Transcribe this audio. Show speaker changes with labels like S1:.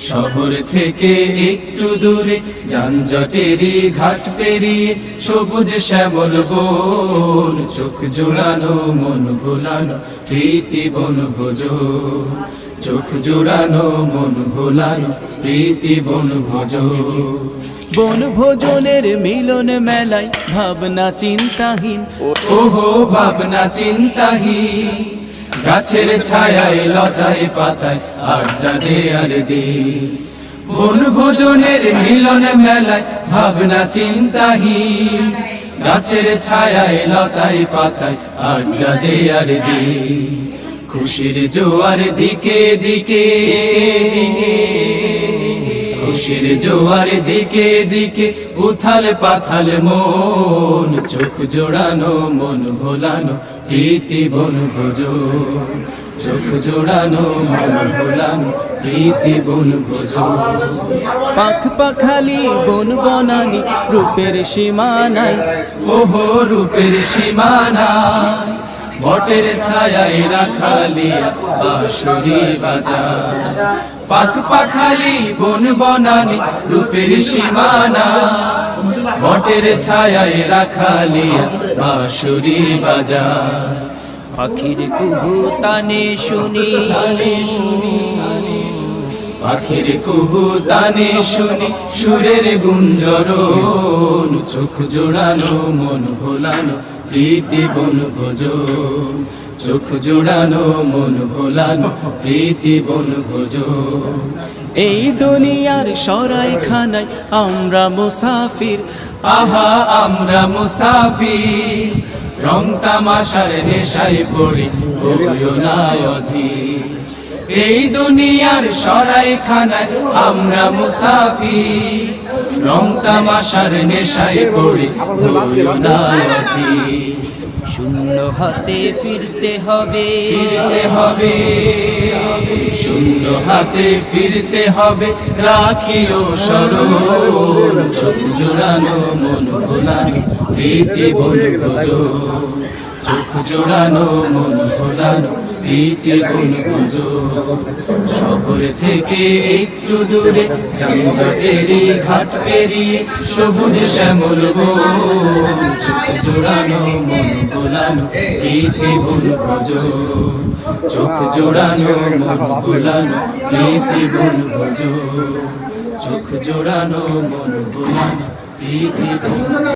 S1: শহর থেকে একটু দূরে যানজটেরই ঘাট পেরিয়ে সবুজ শ্যামল বন, চোখ জোড়ানো মন ভোলানো প্রীতি বনভোজ, চোখ জোড়ানো মন ভোলানো প্রীতি বনভোজ।
S2: বনভোজনের মিলন মেলায় ভাবনা চিন্তাহীন,
S1: ওহো ভাবনা চিন্তাহীন, গাছের ছায়ায় লতায় পাতায় আড্ডা দেয়ার দিন। বনভোজনের মিলন মেলায় ভাবনা চিন্তাহীন, গাছের ছায়ায় লতায় পাতায় আড্ডা দেয়ার দিন। খুশির জোয়ার দিকে দিকে, খুশির জোয়ার দিকে দিকে উথাল পাথাল মন, চোখ জোড়ানো মন ভোলানো প্রীতি বনভোজ, চোখ জোড়ানো মন ভোলানো প্রীতি বনভোজ।
S2: পাখ পাখালি বন বনানি রূপের সীমানায়,
S1: ওহো রূপের সীমানায়, বটের ছায়ায় রাখালিয়া বাঁশুরি বাজায়। পাখ পাখালি বন বনানি রূপের সীমানা, বটের ছায়ায় রাখালিয়া বাঁশুরি বাজায়।
S2: পাখির কুহু তানে শুনি,
S1: পাখির কুহু তানে শুনি সুরের গুঞ্জরণ, চোখ জোড়ানো মন ভোলানো প্রীতি বনভোজ, চোখ জোড়ানো মন ভোলানো প্রীতি বনভোজ।
S2: এই দুনিয়ার সরাইখানায় আমরা মুসাফির,
S1: আহা আমরা মুসাফির, রং তামাশার নেশায় পড়ি হইও না অধীর। এই দুনিয়ার সরাইখানায় আমরা মুসাফির, রং তামাশার নেশায় পড়ি হইও না অধীর।
S2: শূন্য হাতে ফিরতে হবে,
S1: ফিরতে হবে, শূন্য হাতে ফিরতে হবে, রাখিও স্মরণ, চোখ জোড়ানো মন ভোলানো প্রীতি বনভোজ, চোখ জোড়ানো মন ভোলানো প্রীতি বনভোজ। শহর থেকে একটু দূরে যানজটেরই ঘাট পেরিয়ে সবুজ শ্যামল বন, চোখ জোড়ানো মন ভোলানো প্রীতি বনভোজ, চোখ জোড়ানো মন ভোলানো প্রীতি বনভোজ, চোখ জোড়ানো মন ভোলানো প্রীতি বনভোজ।